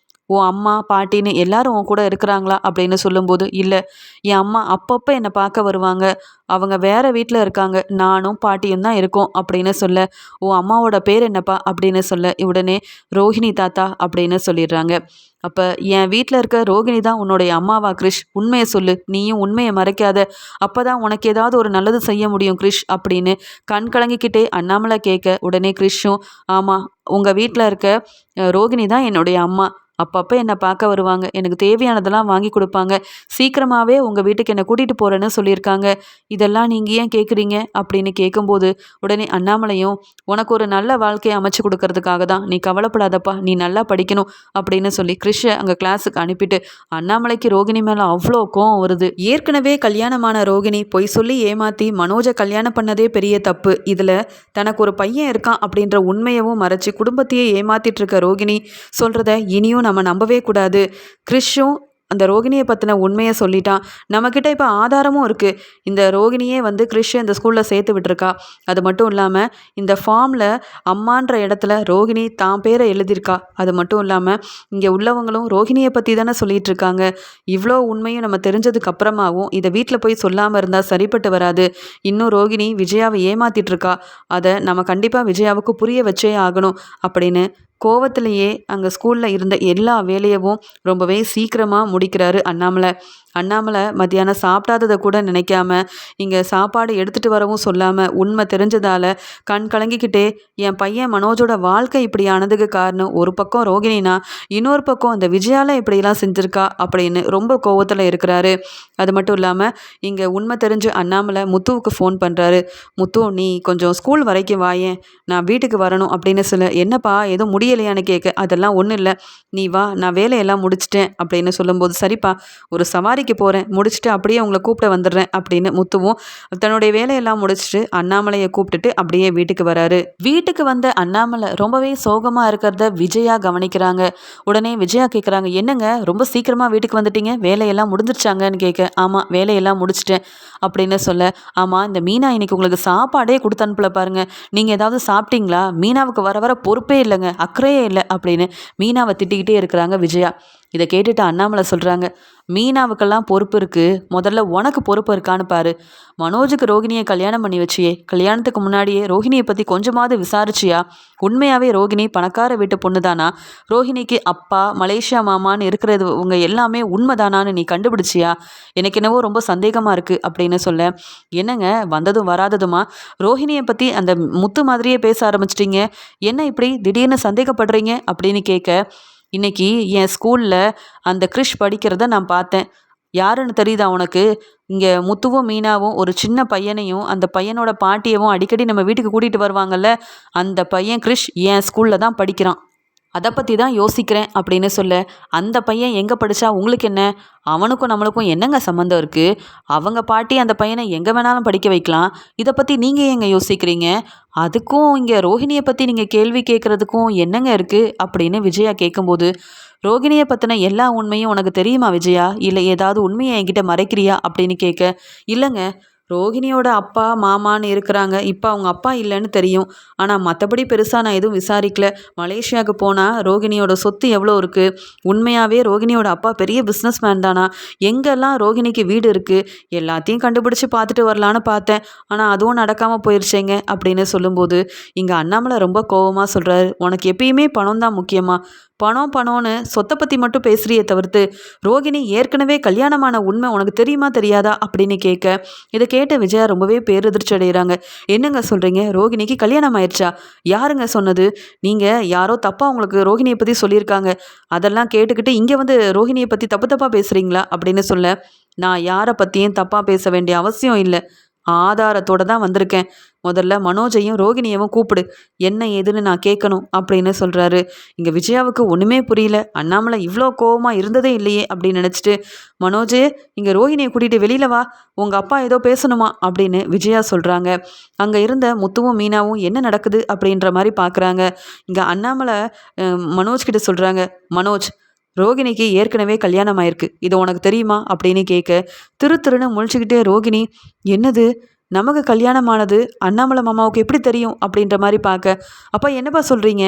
உன் அம்மா பாட்டின்னு எல்லாரும் உன் கூட இருக்கிறாங்களா அப்படின்னு சொல்லும்போது, இல்லை என் அம்மா அப்பப்போ என்னை பார்க்க வருவாங்க, அவங்க வேற வீட்டில் இருக்காங்க, நானும் பாட்டியும் தான் இருக்கோம் அப்படின்னு சொல்ல, உன் அம்மாவோட பேர் என்னப்பா அப்படின்னு சொல்ல, உடனே ரோஹிணி தாத்தா அப்படின்னு சொல்லிடுறாங்க. அப்போ என் வீட்டில் இருக்க ரோகிணி தான் உன்னுடைய அம்மாவா கிரிஷ்? உண்மையை சொல்லு, நீயும் உண்மையை மறைக்காத, அப்போ தான் உனக்கு ஏதாவது ஒரு நல்லது செய்ய முடியும் கிரிஷ் அப்படின்னு கண் கலங்கிக்கிட்டே அண்ணாமலை கேட்க, உடனே கிரிஷும், ஆமாம் உங்கள் வீட்டில் இருக்க ரோகிணி தான் என்னுடைய அம்மா, அப்பப்போ என்னை பார்க்க வருவாங்க, எனக்கு தேவையானதெல்லாம் வாங்கி கொடுப்பாங்க, சீக்கிரமாகவே உங்கள் வீட்டுக்கு என்னை கூட்டிகிட்டு போகிறேன்னு சொல்லியிருக்காங்க. இதெல்லாம் நீங்கள் ஏன் கேட்குறீங்க அப்படின்னு கேட்கும்போது உடனே அண்ணாமலையும், உனக்கு ஒரு நல்ல வாழ்க்கையை அமைச்சு கொடுக்கறதுக்காக தான், நீ கவலைப்படாதப்பா, நீ நல்லா படிக்கணும் அப்படின்னு சொல்லி கிறிஷை அங்கே கிளாஸுக்கு அனுப்பிட்டு அண்ணாமலைக்கு ரோகிணி மேலே அவ்வளோ கோவம் வருது. ஏற்கனவே கல்யாணமான ரோகிணி பொய் சொல்லி ஏமாற்றி மனோஜை கல்யாணம் பண்ணதே பெரிய தப்பு. இதில் தனக்கு ஒரு பையன் இருக்கான் அப்படின்ற உண்மையவும் மறைச்சி குடும்பத்தையே ஏமாத்திட்டு இருக்க ரோகிணி சொல்கிறத இனியும் நம்ம நம்பவே கூடாது. கிறிஷும் அந்த ரோகிணியை பற்றின உண்மையை சொல்லிட்டான். நம்மக்கிட்ட இப்போ ஆதாரமும் இருக்குது. இந்த ரோகிணியே வந்து கிறிஷை இந்த ஸ்கூலில் சேர்த்து விட்டுருக்கா. அது மட்டும் இல்லாமல் இந்த ஃபார்மில் அம்மான்ற இடத்துல ரோகிணி தான் பேரை எழுதியிருக்கா. அது மட்டும் இல்லாமல் இங்கே உள்ளவங்களும் ரோகிணியை பற்றி தானே சொல்லிகிட்டு இருக்காங்க. இவ்வளோ உண்மையும் நம்ம தெரிஞ்சதுக்கு அப்புறமாவும் இதை வீட்டில் போய் சொல்லாமல் இருந்தால் சரிப்பட்டு வராது. இன்னும் ரோகிணி விஜயாவை ஏமாத்திட்டு இருக்கா. அதை நம்ம கண்டிப்பாக விஜயாவுக்கு புரிய வச்சே ஆகணும் அப்படின்னு கோவத்திலேயே அங்கே ஸ்கூலில் இருந்த எல்லா வேலையவும் ரொம்பவே சீக்கிரமாக முடிக்கிறாரு அண்ணாமலை. அண்ணாமலை மத்தியானம் சாப்பிடாததை கூட நினைக்காம இங்கே சாப்பாடு எடுத்துகிட்டு வரவும் சொல்லாமல் உண்மை தெரிஞ்சதால் கண் கலங்கிக்கிட்டே என் பையன் மனோஜோட வாழ்க்கை இப்படி ஆனதுக்கு காரணம் ஒரு பக்கம் ரோகிணினா, இன்னொரு பக்கம் அந்த விஜயால இப்படியெல்லாம் செஞ்சுருக்கா அப்படின்னு ரொம்ப கோவத்தில் இருக்கிறாரு. அது மட்டும் இல்லாமல் இங்கே உண்மை தெரிஞ்சு அண்ணாமலை முத்துவுக்கு ஃபோன் பண்ணுறாரு. முத்து, நீ கொஞ்சம் ஸ்கூல் வரைக்கும் வாயேன், நான் வீட்டுக்கு வரணும் அப்படின்னு சொல்ல. என்னப்பா எதுவும் முடியலையான்னு கேட்க. அதெல்லாம் ஒன்றும் இல்லை, நீ வா, நான் வேலையெல்லாம் முடிச்சிட்டேன் அப்படின்னு சொல்லும்போது, சரிப்பா, ஒரு சவாரிக்கு போகிறேன், முடிச்சுட்டு அப்படியே உங்களை கூப்பிட வந்துடுறேன் அப்படின்னு முத்துவும் தன்னுடைய வேலையெல்லாம் முடிச்சுட்டு அண்ணாமலையை கூப்பிட்டுட்டு அப்படியே வீட்டுக்கு வராரு. வீட்டுக்கு வந்த அண்ணாமலை ரொம்பவே சோகமாக இருக்கிறத விஜயா கவனிக்கிறாங்க. உடனே விஜயா கேட்குறாங்க, என்னங்க ரொம்ப சீக்கிரமாக வீட்டுக்கு வந்துட்டீங்க, வேலையெல்லாம் முடிஞ்சிருச்சாங்கன்னு கேட்க. ஆமாம், வேலையெல்லாம் முடிச்சிட்டேன் அப்படின்னு சொல்ல. ஆமாம், இந்த மீனா இன்னைக்கு உங்களுக்கு சாப்பாடே கொடுத்து அனுப்பல பாருங்க, நீங்கள் ஏதாவது சாப்பிட்டீங்களா? மீனாவுக்கு வர வர பொறுப்பே இல்லைங்க, அக்கறையே இல்லை அப்படின்னு மீனாவை திட்டிக்கிட்டே இருக்கிறாங்க விஜயா. இதை கேட்டுட்டு அண்ணாமலை சொல்கிறாங்க, மீனாவுக்கெல்லாம் பொறுப்பு இருக்குது, முதல்ல உனக்கு பொறுப்பு இருக்கான்னு பாரு. மனோஜுக்கு ரோகிணியை கல்யாணம் பண்ணி வச்சியே, கல்யாணத்துக்கு முன்னாடியே ரோஹிணியை பற்றி கொஞ்சமாவது விசாரிச்சியா? உண்மையாகவே ரோகிணி பணக்கார வீட்டு பொண்ணு தானா? ரோஹிணிக்கு அப்பா மலேசியா மாமான்னு இருக்கிறது உங்க எல்லாமே உண்மைதானான்னு நீ கண்டுபிடிச்சியா? எனக்கு என்னவோ ரொம்ப சந்தேகமாக இருக்குது அப்படின்னு சொல்ல. என்னங்க வந்ததும் வராததுமா ரோஹிணியை பற்றி அந்த முத்து மாதிரியே பேச ஆரம்பிச்சிட்டிங்க, என்ன இப்படி திடீர்னு சந்தேகப்படுறீங்க அப்படின்னு கேட்க. இன்னைக்கு என் ஸ்கூலில் அந்த கிறிஷ் படிக்கிறத நான் பார்த்தேன். யாருன்னு தெரியுதா உனக்கு? இங்கே முத்துவும் மீனாவும் ஒரு சின்ன பையனையும் அந்த பையனோட பாட்டியவும் அடிக்கடி நம்ம வீட்டுக்கு கூட்டிகிட்டு வருவாங்கல்ல, அந்த பையன் கிறிஷ் என் ஸ்கூலில் தான் படிக்கிறான். அதை பற்றி தான் யோசிக்கிறேன் அப்படின்னு சொல்ல. அந்த பையன் எங்கே படித்தா உங்களுக்கு என்ன? அவனுக்கும் நம்மளுக்கும் என்னங்க சம்மந்தம் இருக்குது? அவங்க பாட்டி அந்த பையனை எங்கே வேணாலும் படிக்க வைக்கலாம். இதை பற்றி நீங்கள் எங்கே யோசிக்கிறீங்க? அதுக்கும் இங்கே ரோஹிணியை பற்றி நீங்கள் கேள்வி கேட்குறதுக்கும் என்னங்க இருக்குது அப்படின்னு விஜயா கேட்கும்போது, ரோகிணியை பற்றின எல்லா உண்மையும் உனக்கு தெரியுமா விஜயா? இல்லை ஏதாவது உண்மையை என்கிட்ட மறைக்கிறியா அப்படின்னு கேட்க. இல்லைங்க, ரோகிணியோட அப்பா மாமான்னு இருக்கிறாங்க, இப்போ அவங்க அப்பா இல்லைன்னு தெரியும், ஆனால் மற்றபடி பெருசாக நான் எதுவும் விசாரிக்கல. மலேசியாவுக்கு போனால் ரோகிணியோட சொத்து எவ்வளோ இருக்குது? உண்மையாகவே ரோகிணியோட அப்பா பெரிய பிஸ்னஸ் மேன் தானா? எங்கெல்லாம் ரோகிணிக்கு வீடு இருக்குது? எல்லாத்தையும் கண்டுபிடிச்சி பார்த்துட்டு வரலான்னு பார்த்தேன், ஆனால் அதுவும் நடக்காமல் போயிடுச்சேங்க அப்படின்னு சொல்லும்போது இங்கே அண்ணாமலை ரொம்ப கோபமாக சொல்கிறாரு, உனக்கு எப்பயுமே பணம் தான் முக்கியமா? பணம் பணம்னு சொத்தை பற்றி மட்டும் பேசுகிறியே தவிர்த்து ரோகிணி ஏற்கனவே கல்யாணமான உண்மை உனக்கு தெரியுமா தெரியாதா அப்படின்னு கேட்க. இதை கேட்ட விஜயா ரொம்பவே பேரதிர்ச்சி அடைகிறாங்க. என்னங்க சொல்கிறீங்க? ரோகிணிக்கு கல்யாணம் ஆயிடுச்சா? யாருங்க சொன்னது? நீங்கள் யாரோ தப்பாக உங்களுக்கு ரோகிணியை பற்றி சொல்லியிருக்காங்க, அதெல்லாம் கேட்டுக்கிட்டு இங்கே வந்து ரோகிணியை பற்றி தப்பு தப்பாக பேசுகிறீங்களா அப்படின்னு சொல்ல. நான் யாரை பற்றியும் தப்பாக பேச வேண்டிய அவசியம் இல்லை, ஆதாரத்தோடு தான் வந்திருக்கேன். முதல்ல மனோஜையும் ரோகிணியவும் கூப்பிடு, என்ன ஏதுன்னு நான் கேட்கணும் அப்படின்னு சொல்கிறாரு. இங்கே விஜயாவுக்கு ஒன்றுமே புரியல. அண்ணாமலை இவ்வளோ கோவமாக இருந்ததே இல்லையே அப்படின்னு நினச்சிட்டு, மனோஜே இங்கே ரோஹிணியை கூட்டிகிட்டு வெளியில் வா, உங்கள் அப்பா ஏதோ பேசணுமா அப்படின்னு விஜயா சொல்கிறாங்க. அங்கே இருந்த முத்துவும் மீனாவும் என்ன நடக்குது அப்படின்ற மாதிரி பார்க்குறாங்க. இங்கே அண்ணாமலை மனோஜ் கிட்ட சொல்கிறாங்க, மனோஜ், ரோகிணிக்கு ஏற்கனவே கல்யாணம் ஆயிருக்கு, இது உனக்கு தெரியுமா அப்படின்னு கேட்க. திருன்னு முழிச்சுக்கிட்டே ரோகிணி, என்னது நமக்கு கல்யாணமானது அண்ணாமலை மாமாவுக்கு எப்படி தெரியும் அப்படின்ற மாதிரி பார்க்க. அப்பா என்னப்பா சொல்கிறீங்க?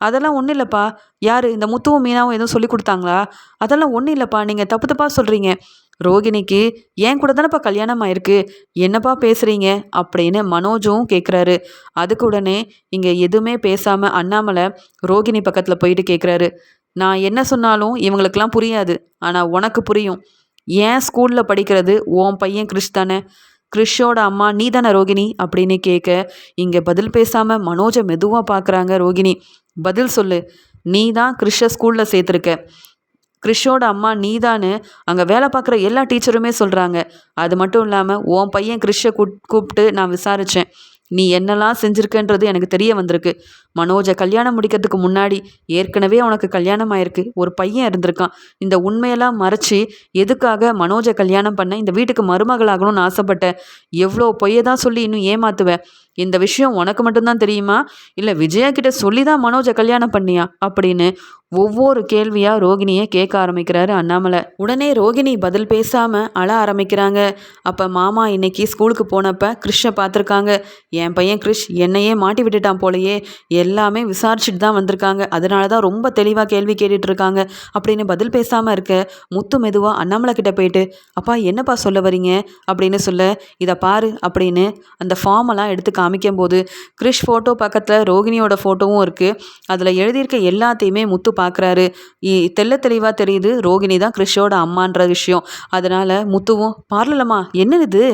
அதெல்லாம் ஒன்றும் இல்லைப்பா. யார் இந்த முத்துவும் மீனாவும் எதுவும் சொல்லி கொடுத்தாங்களா? அதெல்லாம் ஒன்றும் இல்லைப்பா, நீங்கள் தப்பு தப்பாக சொல்கிறீங்க. ரோகிணிக்கு ஏன் கூட தானேப்பா கல்யாணம் ஆயிருக்கு, என்னப்பா பேசுகிறீங்க அப்படின்னு மனோஜும் கேட்குறாரு. அதுக்கு உடனே இங்கே எதுவுமே பேசாமல் அண்ணாமலை ரோகிணி பக்கத்தில் போயிட்டு கேட்குறாரு, நான் என்ன சொன்னாலும் இவங்களுக்கெல்லாம் புரியாது, ஆனால் உனக்கு புரியும். ஏன் ஸ்கூலில் படிக்கிறது உன் பையன் கிறிஷ் தானே? கிறிஷோட அம்மா நீ தானே ரோகிணி அப்படின்னு கேட்க. இங்கே பதில் பேசாமல் மனோஜை மெதுவாக பார்க்குறாங்க ரோகிணி. பதில் சொல்லு, நீ தான் கிறிஷை ஸ்கூலில் சேர்த்துருக்க, கிறிஷோட அம்மா நீதான்னு அங்கே வேலை பார்க்குற எல்லா டீச்சருமே சொல்கிறாங்க. அது மட்டும் இல்லாமல் உன் பையன் கிறிஷை கூப்பிட்டு நான் விசாரித்தேன். நீ என்னெல்லாம் செஞ்சுருக்கன்றது எனக்கு தெரிய வந்திருக்கு. மனோஜை கல்யாணம் முடிக்கிறதுக்கு முன்னாடி ஏற்கனவே உனக்கு கல்யாணம் ஆயிருக்கு, ஒரு பையன் இருந்திருக்கான். இந்த உண்மையெல்லாம் மறைச்சி எதுக்காக மனோஜை கல்யாணம் பண்ண, இந்த வீட்டுக்கு மருமகளாகணும்னு ஆசைப்பட்ட? எவ்வளோ பொய்யை தான் சொல்லி இன்னும் ஏமாத்துவ? இந்த விஷயம் உனக்கு மட்டும்தான் தெரியுமா, இல்லை விஜயா கிட்ட சொல்லி தான் மனோஜை கல்யாணம் பண்ணியா அப்படின்னு ஒவ்வொரு கேள்வியாக ரோகிணியை கேட்க ஆரம்பிக்கிறாரு அண்ணாமலை. உடனே ரோகிணி பதில் பேசாமல் அழ ஆரம்பிக்கிறாங்க. அப்போ மாமா இன்னைக்கு ஸ்கூலுக்கு போனப்போ கிறிஷை பார்த்துருக்காங்க. என் பையன் கிறிஷ் என்னையே மாட்டி விட்டுட்டான் போலையே, எல்லாமே விசாரிச்சுட்டு தான் வந்திருக்காங்க, அதனால தான் ரொம்ப தெளிவாக கேள்வி கேட்டுட்டு இருக்காங்க அப்படின்னு பதில் பேசாமல் இருக்க முத்து மெதுவாக அண்ணாமலை கிட்ட போயிட்டு, அப்பா என்னப்பா சொல்ல வரீங்க அப்படின்னு சொல்ல, இதை பாரு அப்படின்னு அந்த ஃபார்மெல்லாம் எடுத்து காமிக்கும்போது கிறிஷ் ஃபோட்டோ பக்கத்தில் ரோகிணியோட ஃபோட்டோவும் இருக்குது. அதில் எழுதியிருக்க எல்லாத்தையுமே முத்து பார்க்குறாரு. தெள்ள தெளிவாக தெரியுது ரோகிணி தான் கிறிஷோட அம்மான்ற விஷயம். அதனால் முத்துவும், பார்லலம்மா என்ன இது,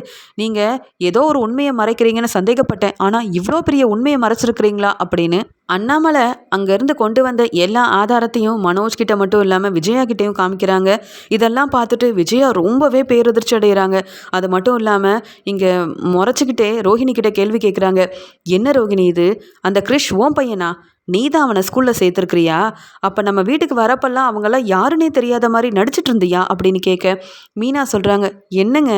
நீங்கள் ஏதோ ஒரு உண்மையை மறைக்கிறீங்கன்னு சந்தேகப்பட்டேன், ஆனால் இவ்வளோ பெரிய உண்மையை மறைச்சிருக்கிறீங்களா அப்படின்னு அண்ணாமலை அங்கேருந்து கொண்டு வந்த எல்லா ஆதாரத்தையும் மனோஜ் கிட்ட மட்டும் இல்லாமல் விஜயா கிட்டேயும் காமிக்கிறாங்க. இதெல்லாம் பார்த்துட்டு விஜயா ரொம்பவே பேரதிர்ச்சி அடைகிறாங்க. அது மட்டும் இல்லாமல் இங்கே முறைச்சிக்கிட்டே ரோஹிணி கிட்ட கேள்வி கேட்குறாங்க. என்ன ரோகிணி இது, அந்த கிறிஷ் ஓம் பையனா, நீ தான் அவனை ஸ்கூலில் சேர்த்துருக்கிறியா? அப்போ நம்ம வீட்டுக்கு வரப்பெல்லாம் அவங்கெல்லாம் யாருன்னே தெரியாத மாதிரி நடிச்சிட்டு இருந்தியா அப்படின்னு கேட்க மீனா சொல்கிறாங்க, என்னங்க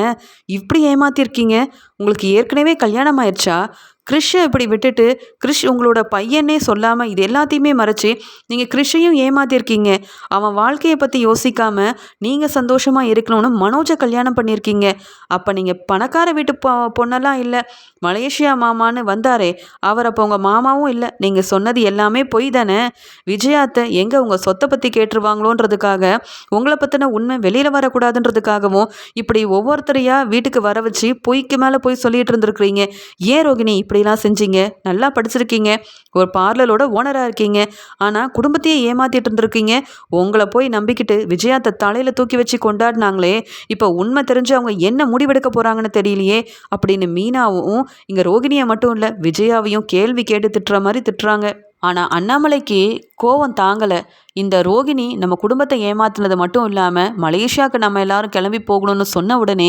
இப்படி ஏமாத்திருக்கீங்க, உங்களுக்கு ஏற்கனவே கல்யாணம் ஆயிடுச்சா? கிறிஷை இப்படி விட்டுட்டு கிறிஷ் உங்களோட பையனே சொல்லாமல் இது எல்லாத்தையுமே மறைச்சி நீங்கள் கிறிஷையும் ஏமாத்திருக்கீங்க. அவன் வாழ்க்கையை பற்றி யோசிக்காமல் நீங்கள் சந்தோஷமாக இருக்கணும்னு மனோஜை கல்யாணம் பண்ணியிருக்கீங்க. அப்போ நீங்கள் பணக்கார வீட்டு பொண்ணெல்லாம் இல்லை, மலேசியா மாமான்னு வந்தாரே அவர் அப்போ உங்கள் மாமாவும் இல்லை, நீங்கள் சொன்னது எல்லாமே பொய் தானே? விஜயாத்தை எங்கே உங்கள் சொத்தை பற்றி கேட்டுருவாங்களோன்றதுக்காக, உங்களை பற்றின உண்மை வெளியில் வரக்கூடாதுன்றதுக்காகவும் இப்படி ஒவ்வொருத்தரையாக வீட்டுக்கு வர வச்சு பொய்க்கு மேலே போய் சொல்லிட்டு இருந்துருக்குறீங்க. ஏன் ரோகிணி இப்படிலாம் செஞ்சீங்க? நல்லா படிச்சிருக்கீங்க, ஒரு பார்லரோட ஓனராக இருக்கீங்க, ஆனால் குடும்பத்தையே ஏமாத்திட்டு இருந்திருக்கீங்க. உங்களை போய் நம்பிக்கிட்டு விஜயாத்தை தலையில் தூக்கி வச்சு கொண்டாடினாங்களே, இப்போ உண்மை தெரிஞ்சு அவங்க என்ன முடிவெடுக்க போகிறாங்கன்னு தெரியலையே அப்படின்னு மீனாவும் இங்கே ரோகிணியை மட்டும் இல்லை விஜயாவையும் கேள்வி கேட்டு திட்டுற மாதிரி திட்டுறாங்க. ஆனால் அண்ணாமலைக்கு கோவம் தாங்கலை. இந்த ரோகிணி நம்ம குடும்பத்தை ஏமாத்தினது மட்டும் இல்லாமல் மலேசியாவுக்கு நம்ம எல்லாரும் கிளம்பி போகணும்னு சொன்ன உடனே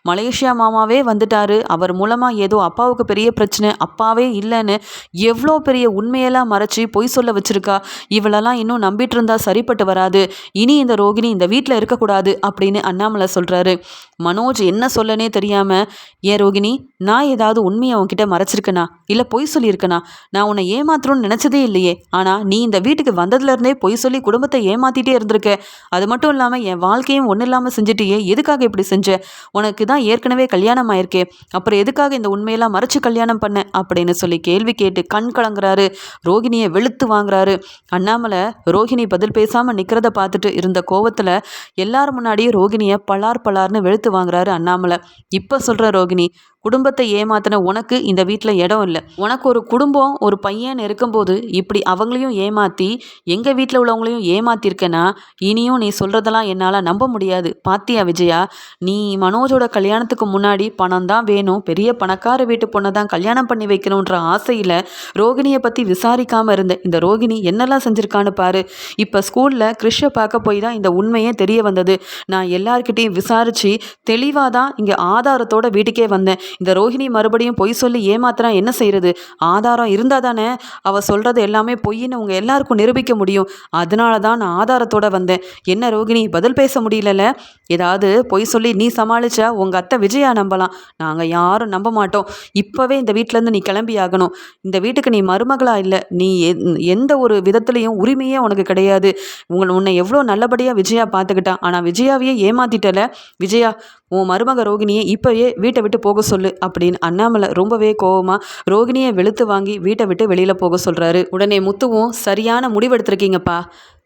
மலேசியா மாமாவே வந்துட்டாரு, அவர் மூலமாக ஏதோ அப்பாவுக்கு பெரிய பிரச்சனை, அப்பாவே இல்லைன்னு எவ்வளோ பெரிய உண்மையெல்லாம் மறைச்சி பொய் சொல்ல வச்சுருக்கா. இவளெல்லாம் இன்னும் நம்பிட்டு இருந்தா சரிப்பட்டு வராது, இனி இந்த ரோகிணி இந்த வீட்டில் இருக்கக்கூடாது அப்படின்னு அண்ணாமலை சொல்கிறாரு. மனோஜ் என்ன சொல்லனே தெரியாமல், ஏன் ரோகிணி, நான் ஏதாவது உண்மையை உன்கிட்ட மறைச்சிருக்கனா, இல்லை பொய் சொல்லியிருக்கனா? நான் உன்னை ஏமாத்துறோன்னு நினச்சதே இல்லையே, ஆனால் நீ இந்த வீட்டுக்கு வந்ததுலேருந்தே பொய் சொல்லி குடும்பத்தை ஏமாத்திட்டே இருந்திருக்க. அது மட்டும் இல்லாமல் என் வாழ்க்கையும் ஒன்றும் இல்லாமல் செஞ்சுட்டியே, எதுக்காக இப்படி செஞ்ச? உனக்கு தான் ஏற்கனவே கல்யாணம் ஆயிருக்கே, அப்புறம் எதுக்காக இந்த உண்மையெல்லாம் மறைச்சு கல்யாணம் பண்ண அப்படின்னு சொல்லி கேள்வி கேட்டு கண் கலங்குறாரு. ரோகிணியை வெளுத்து வாங்குறாரு அண்ணாமலை. ரோகிணி பதில் பேசாமல் நிற்கிறத பார்த்துட்டு இருந்த கோவத்தில் எல்லாரும் முன்னாடியும் ரோகிணியை பலார்னு வெளுத்து வாங்குறாரு அண்ணாமலை. இப்போ சொல்கிற ரோகிணி, குடும்பத்தை ஏமாத்தின உனக்கு இந்த வீட்டில் இடம் இல்லை. உனக்கு ஒரு குடும்பம், ஒரு பையன் இருக்கும்போது இப்படி அவங்களையும் ஏமாற்றி எங்கள் வீட்டில் உள்ளவங்களையும் ஏமாத்திருக்கேன்னா இனியும் நீ சொல்கிறதெல்லாம் என்னால் நம்ப முடியாது. பாத்தியா விஜயா, நீ மனோஜோட கல்யாணத்துக்கு முன்னாடி பணம் தான் வேணும், பெரிய பணக்கார வீட்டு பொண்ணை தான் கல்யாணம் பண்ணி வைக்கணுன்ற ஆசையில் ரோகிணியை பற்றி விசாரிக்காமல் இருந்த இந்த ரோகிணி என்னெல்லாம் செஞ்சுருக்கான்னு பாரு. இப்போ ஸ்கூலில் கிறிஷை பார்க்க போய் தான் இந்த உண்மையே தெரிய வந்தது. நான் எல்லார்கிட்டையும் விசாரித்து தெளிவாக தான் இங்கே ஆதாரத்தோட வீட்டுக்கே வந்தேன். இந்த ரோஹிணி மறுபடியும் பொய் சொல்லி ஏமாத்தினா என்ன செய்யறது? ஆதாரம் இருந்தால் தானே அவள் சொல்கிறது எல்லாமே பொய்ன்னு உங்கள் எல்லாருக்கும் நிரூபிக்க முடியும். அதனால தான் நான் ஆதாரத்தோட வந்தேன். என்ன ரோகிணி, பதில் பேச முடியலல்ல? ஏதாவது பொய் சொல்லி நீ சமாளிச்சா உங்கள் அத்தை விஜயா நம்பலாம், நாங்கள் யாரும் நம்ப மாட்டோம். இப்போவே இந்த வீட்டிலேருந்து நீ கிளம்பி ஆகணும். இந்த வீட்டுக்கு நீ மருமகளா இல்லை, நீ எந்த ஒரு விதத்துலேயும் உரிமையே உனக்கு கிடையாது. உன்னை எவ்வளோ நல்லபடியாக விஜயா பார்த்துக்கிட்டான், ஆனால் விஜயாவையே ஏமாத்திட்டல. விஜயா, உன் மருமக ரோகிணியை இப்போவே வீட்டை விட்டு போக சொல்லு அப்படின்னு அண்ணாமலை ரொம்பவே கோவமாக ரோகிணியை வெளுத்து வாங்கி வீட்டை விட்டு வெளியில் போக சொல்கிறாரு. உடனே முத்துவும், சரியான முடிவெடுத்திருக்கீங்கப்பா,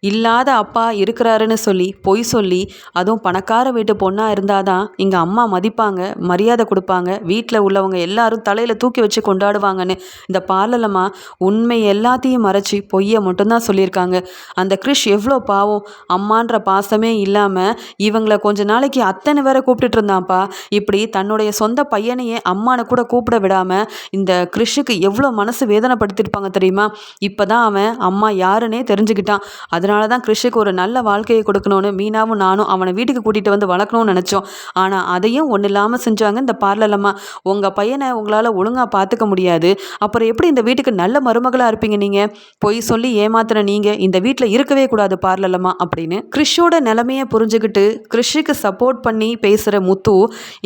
இல்லாத அப்பா இருக்கிறாருன்னு சொல்லி பொய் சொல்லி, அதுவும் பணக்கார வீட்டு பொண்ணாக இருந்தால் தான் இங்கே அம்மா மதிப்பாங்க, மரியாதை கொடுப்பாங்க, வீட்டில் உள்ளவங்க எல்லாரும் தலையில் தூக்கி வச்சு கொண்டாடுவாங்கன்னு இந்த பார்லலம்மா உண்மை எல்லாத்தையும் மறைச்சி பொய்யை மட்டும்தான் சொல்லியிருக்காங்க. அந்த கிறிஷ் எவ்வளோ பாவம், அம்மான்ற பாசமே இல்லாமல் இவங்கள கொஞ்ச நாளைக்கு அத்தனை வேற கூப்பிட்டுட்டு இருந்தான்ப்பா. இப்படி தன்னுடைய சொந்த பையனையே அம்மானை கூட கூப்பிட விடாமல் இந்த கிறிஷுக்கு எவ்வளோ மனசு வேதனைப்படுத்தியிருப்பாங்க தெரியுமா? இப்போ தான் அவன் அம்மா யாருன்னே தெரிஞ்சுக்கிட்டான். அதனால தான் கிறிஷுக்கு ஒரு நல்ல வாழ்க்கையை கொடுக்கணும்னு மீனாவும் நானும் அவனை வீட்டுக்கு கூட்டிகிட்டு வந்து வளர்க்கணும்னு நினச்சோம். ஆனால் அதையும் ஒன்றும் இல்லாமல் செஞ்சாங்க இந்த பார்லலம்மா. உங்கள் பையனை உங்களால் ஒழுங்காக பார்த்துக்க முடியாது, அப்புறம் எப்படி இந்த வீட்டுக்கு நல்ல மருமகளாக இருப்பீங்க நீங்கள்? பொய் சொல்லி ஏமாத்துன நீங்கள் இந்த வீட்டில் இருக்கவே கூடாது பார்லலம்மா அப்படின்னு கிறிஷோட நிலைமையை புரிஞ்சுக்கிட்டு கிறிஷுக்கு சப்போர்ட் பண்ணி பேசுகிற முத்து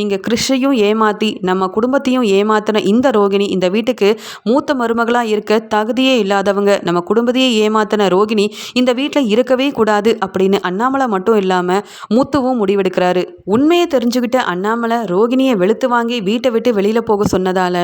இங்கே கிறிஷையும் ஏமாற்றி நம்ம குடும்பத்தையும் ஏமாத்தின இந்த ரோகிணி இந்த வீட்டுக்கு மூத்த மருமகளாக இருக்க தகுதியே இல்லாதவங்க, நம்ம குடும்பத்தையே ஏமாத்தின ரோகிணி இந்த வீட்டில் இருக்கவே கூடாது அப்படின்னு அண்ணாமலை மட்டும் இல்லாமல் முத்துவும் முடிவெடுக்கிறாரு. உண்மையை தெரிஞ்சுக்கிட்ட அண்ணாமலை ரோகிணியை வெளுத்து வாங்கி வீட்டை விட்டு வெளியில் போக சொன்னதால்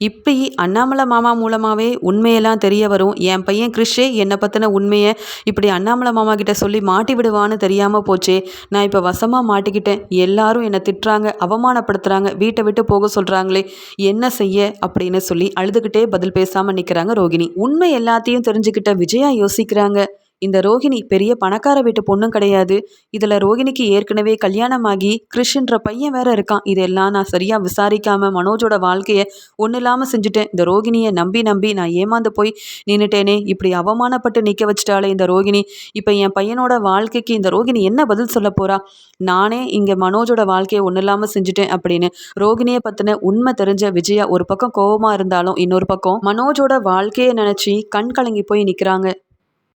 இப்படி அண்ணாமலை மாமா மூலமாகவே உண்மையெல்லாம் தெரிய வரும். என் பையன் கிறிஷே என்னை பற்றின உண்மையை இப்படி அண்ணாமலை மாமா கிட்ட சொல்லி மாட்டி விடுவான்னு தெரியாமல் போச்சே, நான் இப்போ வசமாக மாட்டிக்கிட்டேன், எல்லாரும் என்னை திட்டுறாங்க, அவமானப்படுத்துகிறாங்க, வீட்டை விட்டு போக சொல்கிறாங்களே, என்ன செய்ய அப்படின்னு சொல்லி அழுதுகிட்டே பதில் பேசாமல் நிற்கிறாங்க ரோகிணி. உண்மை எல்லாத்தையும் தெரிஞ்சுக்கிட்ட விஜயா யோசிக்கிறாங்க, இந்த ரோகிணி பெரிய பணக்கார வீட்டு பொண்ணும் கிடையாது, இதில் ரோகிணிக்கு ஏற்கனவே கல்யாணமாகி கிறிஷ்ன்ற பையன் வேற இருக்கான், இதெல்லாம் நான் சரியாக விசாரிக்காமல் மனோஜோட வாழ்க்கையை ஒன்றும் இல்லாமல் செஞ்சுட்டேன், இந்த ரோகிணியை நம்பி நம்பி நான் ஏமாந்து போய் நின்றுட்டேனே, இப்படி அவமானப்பட்டு நிற்க வச்சிட்டாலே இந்த ரோகிணி, இப்போ என் பையனோட வாழ்க்கைக்கு இந்த ரோகிணி என்ன பதில் சொல்ல போகிறா? நானே இங்கே மனோஜோட வாழ்க்கையை ஒன்றும் இல்லாமல் செஞ்சுட்டேன் அப்படின்னு ரோகிணியை பற்றின உண்மை தெரிஞ்ச விஜயா ஒரு பக்கம் கோபமாக இருந்தாலும் இன்னொரு பக்கம் மனோஜோட வாழ்க்கையை நினச்சி கண் கலங்கி போய் நிற்கிறாங்க.